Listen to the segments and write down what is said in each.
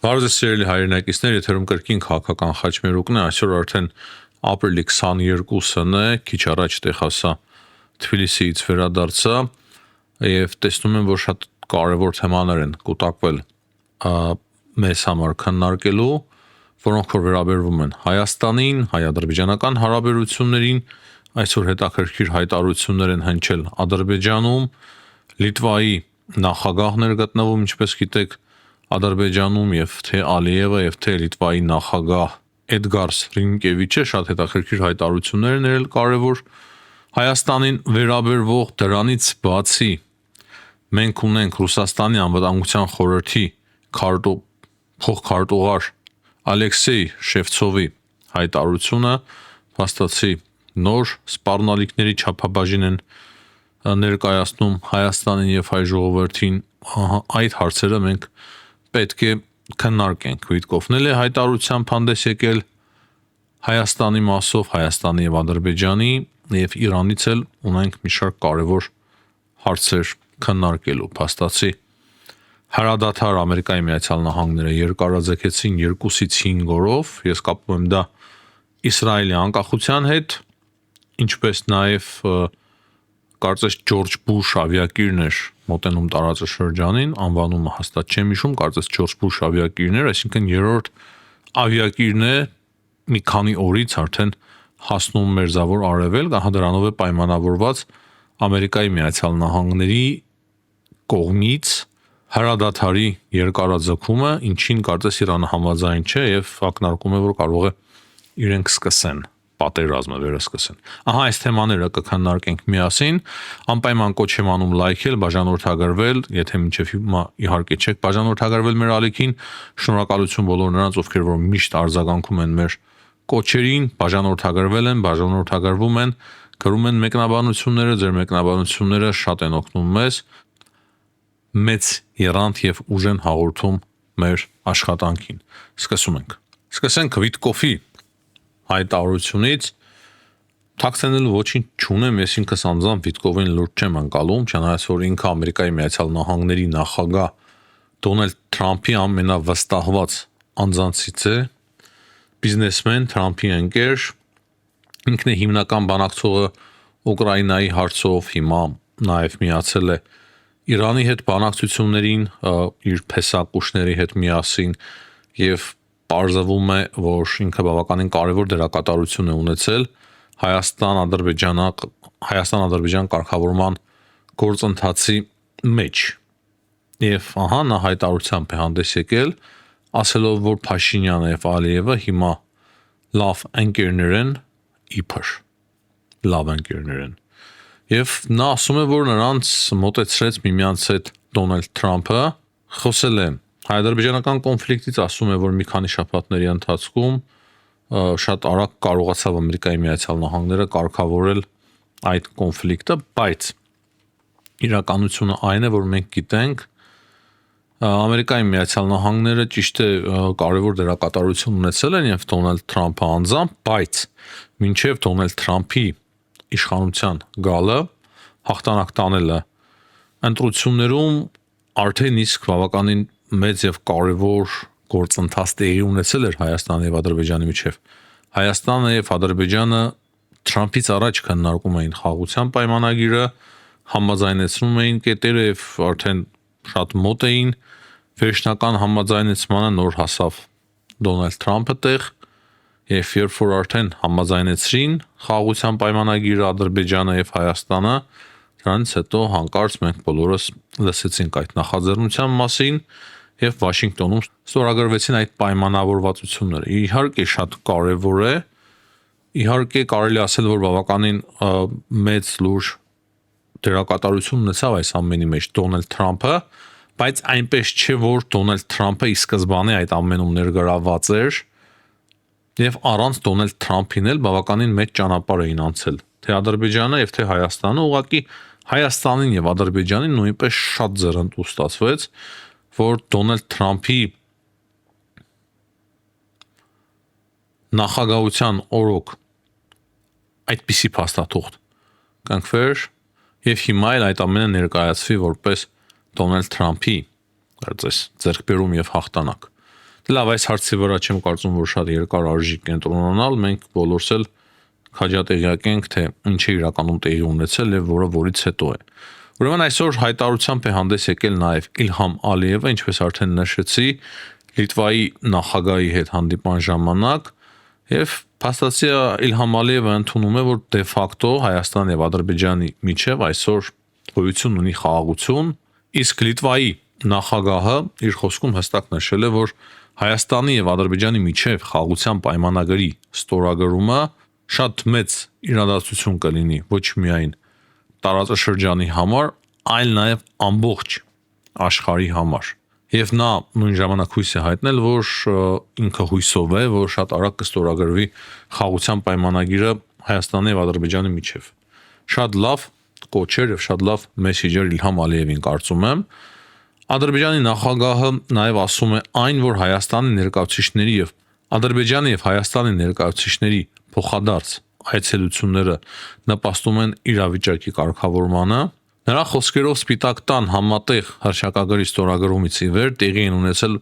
Բարև սիրելի հայրենակիցներ, եթերում կրկին քաղաքական խաչմերուկն է, այսօր արդեն ապրիլի 22-ն է, քիչ առաջ Տեխասա Թբիլիսիից վերադարձա եւ տեսնում եմ, որ շատ կարեւոր թեմաներ են կուտակվել մեզ համար քննարկելու, որոնք որ վերաբերվում են Հայաստանին, հայ-ադրբեջանական հարաբերություններին, այսօր հետաքրքիր հայտարարություններ են հնչել Ադրբեջանում, Լիտվայի նախագահն էր գտնվում, ինչպես գիտեք, Ադրբեջանում եւ թե Ալիևը եւ թե Լիտվայի նախագահ Էդգար Ռինկևիչը շատ հետաքրքիր հայտարարություններ են ներել կարևոր Հայաստանին վերաբերող դրանից բացի մենք ունենք Ռուսաստանի անվտանգության խորհրդի փոխքարտուղար Ալեքսեյ Շևցովի հայտարարությունը փաստացի նոր սպառնալիքների չափաբաժին են ներկայացնում Հայաստանին եւ հայ ժողովրդին այդ հարցերը մենք պետք է քննարկենք Վիտկոֆն էլ է հայտարարությամբ հանդես եկել Հայաստանի մասով, Հայաստանի եւ Ադրբեջանի եւ Իրանից էլ ունենք մի շարք կարեւոր հարցեր քննարկելու փաստացի Հարադաթար Ամերիկայի Միացյալ Նահանգները երկարաձգեցին 2-ից 5 օրով, ես կապում եմ դա Իսրայելի անկախության հետ, ինչպես նաեւ կարծես Ջորջ Բուշ ավիակիրն էր մոտենում տարածաշրջանին, անվանումը հաստատ չեմ հիշում, կարծես Ջորջ Բուշ ավիակիրն էր, այսինքն երրորդ ավիակիրն է մի քանի օրից արդեն հասնում Մերձավոր Արևելք, ահա դրանով է պայմանավորված Ամերիկայի Միացյալ Նահանգների կողմից հրադադարի երկարաձգումը, ինչին կարծես Իրանը համաձայն չէ եւ ակնարկում է, որ կարող է իրենք սկսեն պատերազմը վերսկսեն։ Ահա այս թեմաները կքննարկենք միասին, անպայման կոչ եմ անում լայքել, բաժանորդագրվել, եթե մինչև հիմա իհարկե չեք բաժանորդագրվել մեր ալիքին, շնորհակալություն բոլոր նրանց, ովքեր որ միշտ արձագանքում են մեր կոչերին, բաժանորդագրվել են, բաժանորդագրվում են, գրում են մեկնաբանությունները, ձեր մեկնաբանությունները շատ են օգնում մեզ մեծ երանդ եւ ուժ են հաղորդում մեր աշխատանքին։ Սկսում ենք։ Սկսենք Վիտկոֆի հայտարարությունից թաքցնել ոչինչ չունեմ, ես ինքս անձամբ Վիտկովին լուրջ չեմ անցալում, չնայած որ ինքը Ամերիկայի Միացյալ Նահանգների նախագահ Դոնալդ Թրամփի ամենավստահված անձանցից է, բիզնեսմեն, Թրամփի ընկեր, ինքն է հիմնական բանակցողը Ուկրաինայի հարցով, հիմա նաև միացել է Իրանի հետ բանակցություններին, իր փեսակուշների հետ միասին եւ պարզվում է, որ ինքը բավականին կարևոր դերակատարություն է ունեցել Հայաստան-Ադրբեջան կարգավորման գործընթացի մեջ։ Եվ ահա նա հայտարարությամբ է հանդես եկել, ասելով, որ Փաշինյանը եւ Ալիևը հիմա լավ ընկերներ են, իբր լավ ընկերներ են։ Եվ նա ասում է, որ նրանց մոտեցրեց միմյանց հետ Դոնալդ Թրամփը, խոսել է հայ-ադրբեջանական կոնֆլիկտից, ասում է, որ մի քանի շաբաթների ընթացքում շատ արագ կարողացավ Ամերիկայի Միացյալ Նահանգները կարգավորել այդ կոնֆլիկտը, բայց իրականությունը այն է, որ մենք գիտենք Ամերիկայի Միացյալ Նահանգները ճիշտ է կարևոր դերակատարություն ունեցել են եւ Դոնալդ Թրամփը անձամբ, բայց մինչեւ Դոնալդ Թրամփի իշխանության գալը, հաղթանակ տանելը ընտրություններում արդեն իսկ բավականին մեծ եւ կարևոր գործընթաց տեղի ունեցել էր Հայաստանի եւ Ադրբեջանի միջեւ։ Հայաստանը եւ Ադրբեջանը Թրամփից առաջ քննարկում էին խաղաղության պայմանագիրը, համաձայնեցնում էին կետերը եւ արդեն շատ մոտ էին վերջնական համաձայնեցմանը, նոր հասավ Դոնալդ Թրամփը տեղ եւ երբ որ արդեն համաձայնեցրին խաղաղության պայմանագիրը Ադրբեջանը եւ Հայաստանը, դրանից հետո հանկարծ մենք բոլորս լսեցինք այդ նախաձեռնության մասին եւ Վաշինգտոնում ստորագրվեցին այդ պայմանավորվածությունները։ Իհարկե շատ կարեւոր է, իհարկե կարելի ասել, որ բավականին մեծ լուրջ դերակատարություն ունեցավ այս ամենի մեջ Դոնալդ Թրամփը, բայց այնպես չէ, որ Դոնալդ Թրամփը ի սկզբանե այդ ամենում ներգրավված էր եւ առանց Դոնալդ Թրամփին էլ բավականին մեծ ճանապարհ էին անցել թե Ադրբեջանը եւ թե Հայաստանը, ուղղակի Հայաստանին եւ Ադրբեջանին նույնպես շատ ձեռնտու ստացվեց, որ Դոնալդ Թրամփի նախագահության օրոք այդպիսի փաստաթուղթ կնքվեր եւ հիմա էլ այդ ամենը ներկայացվի որպես Դոնալդ Թրամփի կարծես ձեռքբերում եւ հաղթանակ։ Լավ, այս հարցի վրա չեմ կարծում, որ շատ երկար արժի կենտրոնանալ, մենք բոլորս էլ քաջատեղյակ ենք, թե ինչ է իրականում տեղի ունեցել եւ որից հետո է։ Ուրեմն այսօր հայտարարությամբ է հանդես եկել նաեւ Իլհամ Ալիևը, ինչպես արդեն նշեցի, Լիտվայի նախագահի հետ հանդիպան ժամանակ եւ փաստացի Իլհամ Ալիևը ընդունում է, որ դե ֆակտո Հայաստան եւ Ադրբեջանի միջև այսօր գոյություն ունի խաղաղություն, իսկ Լիտվայի նախագահը իր խոսքում հստակ նշել է, որ Հայաստանի եւ Ադրբեջանի միջև խաղաղության պայմանագրի ստորագրումը շատ մեծ իրադարձություն կլինի ոչ միայն տարածաշրջանի համար, այլ նաեւ ամբողջ աշխարհի համար։ Եվ նա նույն ժամանակ հույս է հայտնել, որ ինքը հույսով է, որ շատ արագ կստորագրվի խաղաղության պայմանագիրը Հայաստանի եւ Ադրբեջանի միջև։ Շատ լավ կոչեր եւ շատ լավ մեսեջեր Իլհամ Ալիևին կարծում եմ։ Ադրբեջանի նախագահը նաեւ ասում է այն, որ Հայաստանի ներկայացուցիչների եւ Ադրբեջանի եւ Հայաստանի ներկայացուցիչների փոխադարձ այցելությունները նպաստում են իրավիճակի կարգավորմանը։ Նրա խոսքերով Սպիտակ տան համատեղ հռչակագրի ստորագրումից ի վեր տեղի են ունեցել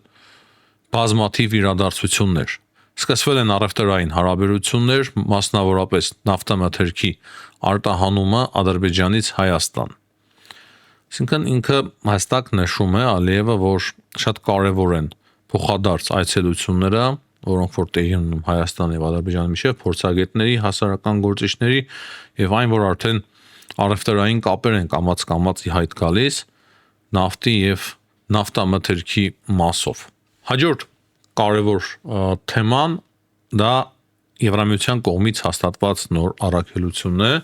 բազմաթիվ իրադարձություններ։ Սկսվել են առևտրային հարաբերություններ, մասնավորապես նավթամթերքի արտահանումը Ադրբեջանից Հայաստան։ Այսինքն ինքը հստակ նշում է Ալիևը, որ շատ կարևոր են փոխադարձ այցելությունները, որոնք որ տեղի ունենում Հայաստանի եւ Ադրբեջանի միջև փորձագետների, հասարակական գործիչների եւ այն, որ արդեն առևտրային կապեր են կամաց-կամաց ի հայտ գալիս նավթի եւ նավթամթերքի մասով։ Հաջորդ կարևոր թեման դա Եվրամիության կողմից հաստատված նոր առաքելությունն է։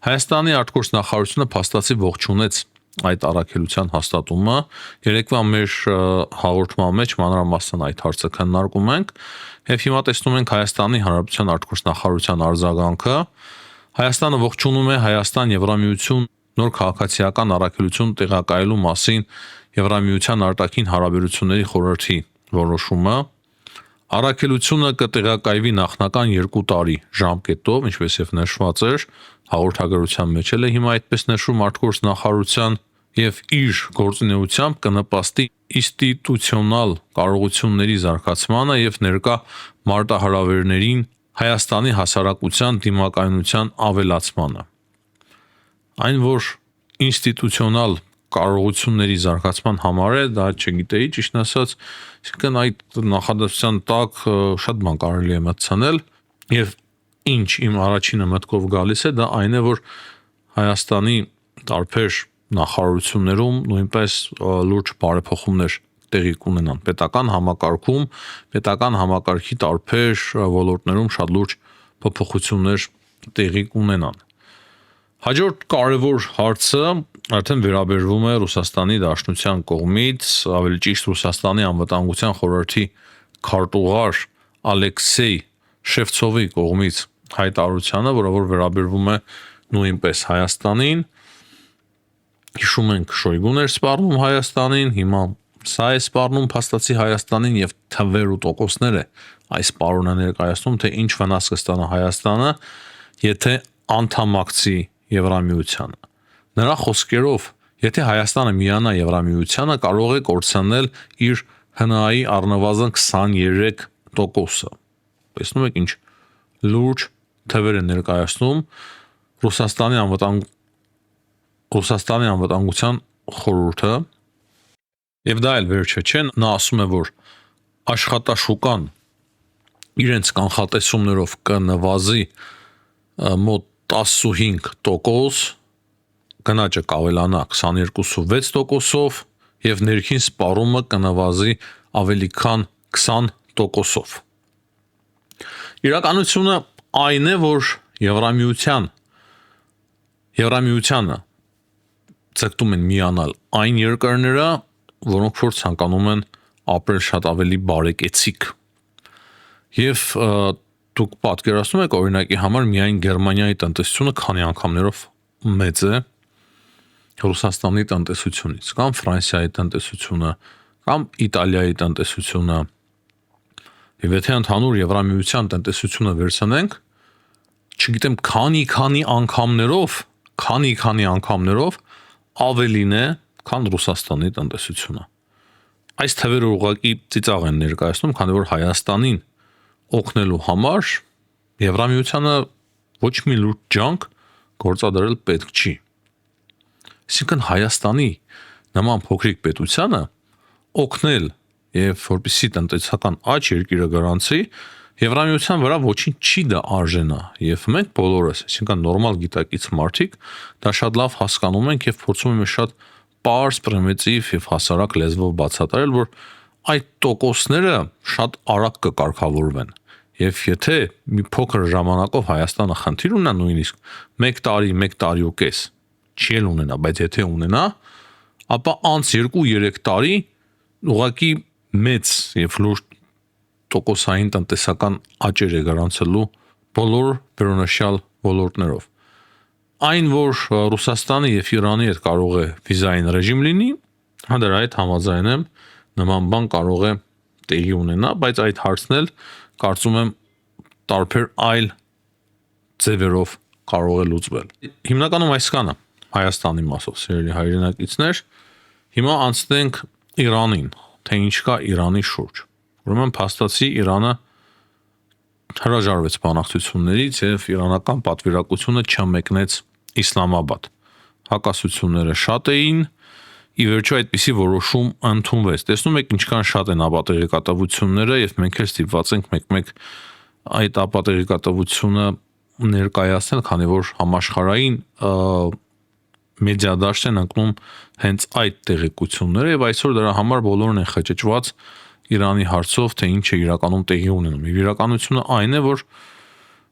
Հայաստանի արտգործնախարարությունը փաստացի ողջունեց այդ առաքելության հաստատումը։ Երեկվա մեր հաղորդման մեջ մանրամասն այդ հարցը քննարկում ենք եւ հիմա տեսնում ենք Հայաստանի Հանրապետության արտգործնախարարության արձագանքը։ Հայաստանը ողջունում է Հայաստան-Եվրամիություն նոր քաղաքացիական առաքելություն տեղակայելու մասին Եվրամիության արտաքին հարաբերությունների խորհրդի որոշումը։ Առաքելությունը կտեղակայվի նախնական 2 տարի ժամկետով, ինչպես եւ նշված էր հաղորդագրության մեջ էլ է հիմա այդպես նշում արտգործնախարարության եւ իր գործունեությամբ կնպաստի ինստիտուցիոնալ կարողությունների զարգացմանը եւ ներկա մարտահրավերներին Հայաստանի հասարակության դիմակայունության ավելացմանը։ Այն, որ ինստիտուցիոնալ կարողությունների զարգացման համար է, դա չգիտեի, ճիշտ ասած, այսինքն այդ նախադասության տակ շատ բան կարելի է մտցնել եւ ինչ իմ առաջինը մտքով գալիս է, դա այն է, որ Հայաստանի տարբեր նախարարություններում նույնպես լուրջ բարեփոխումներ տեղի կունենան պետական համակարգում, պետական համակարգի տարբեր ոլորտներում շատ լուրջ փոփոխություններ տեղի կունենան։ Հաջորդ կարևոր հարցը արդեն վերաբերվում է Ռուսաստանի Դաշնության կողմից, ավելի ճիշտ Ռուսաստանի անվտանգության խորհրդի քարտուղար Ալեքսեյ Շևցովի կողմից հայտարարությանը, որը որ վերաբերվում է նույնպես Հայաստանին։ Հիշում ենք Շոյգուն էր սպառնում Հայաստանին, հիմա սա է սպառնում փաստացի Հայաստանին եւ թվեր ու տոկոսներ է այս պարոնը ներկայացնում, թե ինչ վնաս կստանա Հայաստանը, եթե անդամակցի Եվրամիությանը։ Նրա խոսքերով, եթե Հայաստանը միանա Եվրամիությանը, կարող է կորցնել իր ՀՆԱ-ի առնվազն 23%-ը։ Տեսնում եք ինչ լուրջ թվեր է ներկայացնում Ռուսաստանի անվտանգության խորհուրդը։ Եվ դա էլ վերջը չէ, նա ասում է, որ աշխատաշուկան իրենց կանխատեսումներով կնվազի մոտ 15%, գնաճը կավելանա 22.6%-ով եւ ներքին սպառումը կնվազի ավելի քան 20%-ով։ Իրականությունը այն է, որ Եվրամիությանը ցկտում են միանալ այն երկրները, որոնք որ ցանկանում են ապրել շատ ավելի բարեկեցիկ։ Եվ դուք պատկերացնում եք օրինակի համար միայն Գերմանիայի տնտեսությունը քանի անգամներով մեծ է Ռուսաստանի տնտեսությունից, կամ Ֆրանսիայի տնտեսությունը, կամ Իտալիայի տնտեսությունը։ Եվ եթե ընդհանուր Եվրամիության տնտեսությունը վերցնենք, չգիտեմ քանի անգամներով ավելին է, քան Ռուսաստանի տնտեսությունը։ այս թվերը ուղղակի ծիծաղ են ներկայացնում, քանի որ Հայաստանին օգնելու համար Եվրամիությանը ոչ մի լուրջ ջանք գործադրել պետք չի։ Այսինքն Հայաստանի նման փոքրիկ պետությանը օգնել եւ որպեսզի տնտեսական աճ երկիրը գրանցի, Եվրամիության վրա ոչինչ չի դա արժենա եւ մենք բոլորս, այսինքն նորմալ գիտակից մարդիկ դա շատ լավ հասկանում ենք եւ փորձում ենք շատ պարզ, պրիմիտիվ եւ հասարակ լեզվով բացատրել, որ այդ տոկոսները շատ արագ կկարգավորվեն։ Եվ եթե մի փոքր ժամանակով Հայաստանը խնդիր ունենա նույնիսկ 1 տարի ու կես, չի էլ ունենա, բայց եթե ունենա, ապա անց 2-3 տարի ուղղակի մեծ եւ լուրջ տոկոսային տնտեսական աճեր է գրանցելու բոլոր վերոնշյալ ոլորտներով։ Այն, որ Ռուսաստանի եւ Իրանի հետ կարող է վիզային ռեժիմ լինի, դրա հետ համաձայն եմ, նման բան կարող է տեղի ունենա, բայց այդ հարցն էլ կարծում եմ տարբեր այլ ձևերով կարող է լուծվել։ Հիմնականում այսքանը Հայաստանի մասով, սիրելի հայրենակիցներ, հիմա անցնենք Իրանին, թե ինչ կա Իրանի շուրջ։ Ուրեմն փաստացի Իրանը հրաժարվեց բանակցություններից եւ իրանական պատվիրակությունը չմեկնեց Իսլամաբադ։ Հակասությունները շատ էին, ի վերջո այդպիսի որոշում ընդունվեց։ Տեսնում եք ինչքան շատ են ապատեղեկատվությունները եւ մենք էլ ստիպված ենք մեկ-մեկ այդ ապատեղեկատվությունը ներկայացնել, քանի որ համաշխարհային մեդիադաշտ են ընկնում հենց այդ տեղեկությունները եւ այսօր դրա համար բոլորն են խճճված Իրանի հարցով, թե ինչ է իրականում տեղի ունենում։ Եվ իրականությունը այն է, որ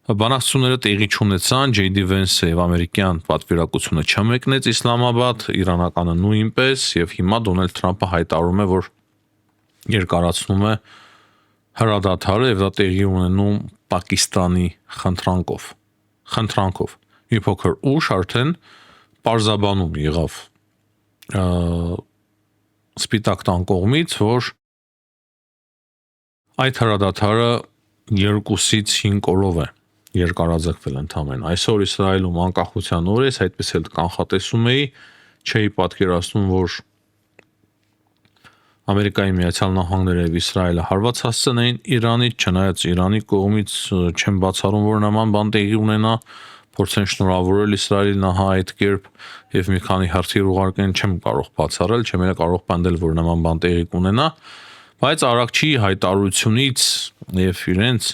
բանակցությունները տեղի չունեցան, J.D. Vance-ը եւ ամերիկյան պատվիրակությունը չմեկնեց Իսլամաբադ, իրանականը նույնպես, եւ հիմա Դոնալդ Թրամփը հայտարարում է, որ երկարացնում է հրադադարը եւ դա տեղի ունենում Պակիստանի խնդրանքով։ Մի փոքր ուշ արդեն պարզաբանում եղավ Սպիտակ տան կողմից, որ այդ հրադադարը 2-ից 5 օրով է երկարաձգվել ընդամենը։ Այսօր Իսրայելում անկախության օր է, այդպես էլ կանխատեսում էի, չէի պատկերացնում, որ Ամերիկայի Միացյալ Նահանգները եւ Իսրայելը հարված հասցնեին Իրանից, չնայած Իրանի կողմից չեմ բացառում, որ նման բան տեղի ունենա, փորձեն շնորհավորել Իսրայելին ահա այդ կերպ եւ մի քանի հարցեր ուղարկեն, չեմ կարող բացառել, չեմ էլ կարող պնդել, որ նման բան տեղի կունենա, բայց Արաքչի հայտարարությունից եւ իրենց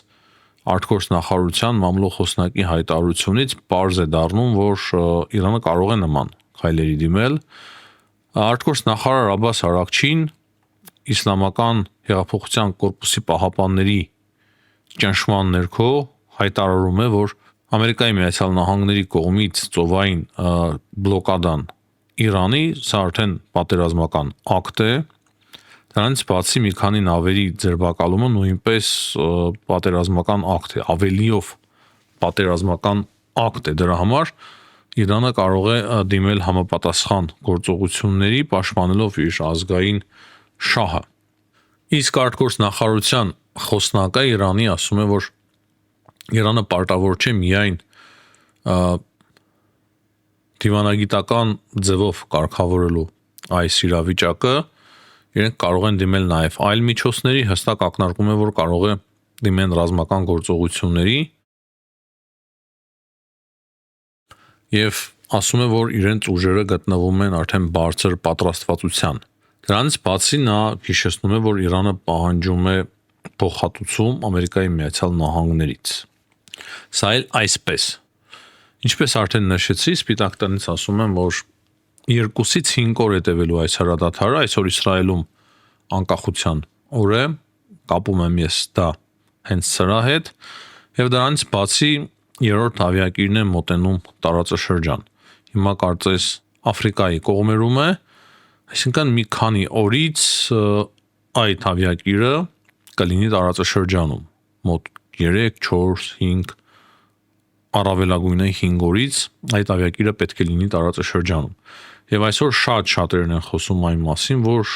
արտգործ նախարարության մամլոյ խոսնակի հայտարարությունից պարզ է դառնում, որ Իրանը կարող է նման քայլերի դիմել։ Արտգործ նախարար Աբբաս Արաքչին Իսլամական հեղափոխության կորպուսի պահապանների ճնշման ներքո հայտարարում է, որ Ամերիկայի Միացյալ Նահանգների կողմից ծովային բլոկադան Իրանի սա արդեն պատերազմական ակտ է։ Դրանից բացի մի քանի նավերի ձերբակալումը նույնպես պատերազմական ակտ է, ավելիով պատերազմական ակտ է։ Դրա համար Իրանը կարող է դիմել համապատասխան գործողությունների, պաշտպանելով իր ազգային շահը։ Իսկ արտգործ նախարարության խոսնակը Իրանի ասում է, որ Իրանը պարտավոր չէ միայն դիվանագիտական ձևով կարգավորելու այս իրավիճակը, իրենք կարող են դիմել նաև այլ միջոցների, հստակ ակնարկում է, որ կարող է դիմեն ռազմական գործողությունների եւ ասում է, որ իրենց ուժերը գտնվում են արդեն բարձր պատրաստվածության։ Դրանից բացի նա հիշեցնում է, որ Իրանը պահանջում է փոխհատուցում Ամերիկայի Միացյալ Նահանգներից։ Սա էլ այսպես։ Ինչպես արդեն նշեցի, Սպիտակ տնից ասում եմ, որ 2-ից 5 օր է տևելու այս հրադադարը, այսօր Իսրայելում անկախության օր է, կապում եմ ես դա հենց սրա հետ, եւ դրանից բացի երրորդ ավիակիրն է մոտենում տարածաշրջան։ Հիմա կարծես Աֆրիկայի կողմերում է, այսինքն մի քանի օրից այդ ավիակիրը կլինի տարածաշրջանում, մոտ 3, 4, 5 առավելագույնը 5 օրից այդ ավիակիրը պետք է լինի տարածաշրջանում։ Եվ այսօր շատերն են խոսում այն մասին, որ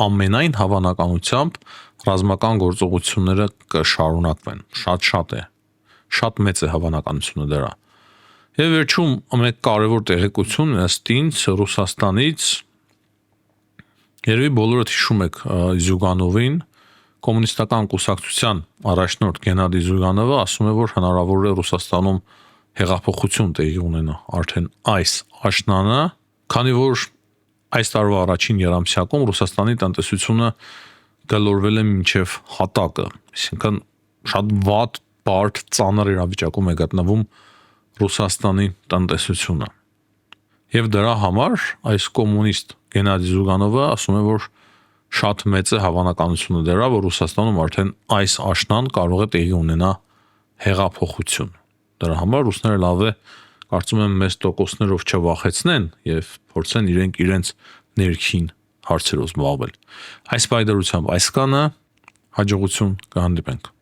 ամենայն հավանականությամբ ռազմական գործողությունները կշարունակվեն։ Շատ է։ Շատ մեծ է հավանականությունը դրա։ Եվ վերջում մեկ կարևոր տեղեկություն ըստ ինձ Ռուսաստանից Երևի բոլորդ հիշում եք Զյուգանովին, կոմունիստական կուսակցության առաջնորդ Գենադի Զյուգանովը ասում է, որ հնարավոր է Ռուսաստանում հեղափոխություն տեղի ունենա արդեն այս աշնանը, քանի որ այս տարվա առաջին երամսյակում Ռուսաստանի տնտեսությունը գլորվել է մինչև հատակը, այսինքն շատ վատ, բարդ, ծանր իրավիճակում է գտնվում Ռուսաստանի տնտեսությունը։ Եվ դրա համար այս կոմունիստ Գենադի Զյուգանովը ասում է, որ շատ մեծ է հավանականությունը դրա, որ Ռուսաստանում արդեն այս աշնան կարող է տեղի ունենա հեղափոխություն։ Դրա համար ռուսները լավ է, կարծում եմ, մեծ տոկոսներով չվախեցնեն եւ փորձեն իրենց ներքին հարցերով զբաղվել։ Այս պայդրությամբ այսքանը, հաջողություն, կհանդիպենք։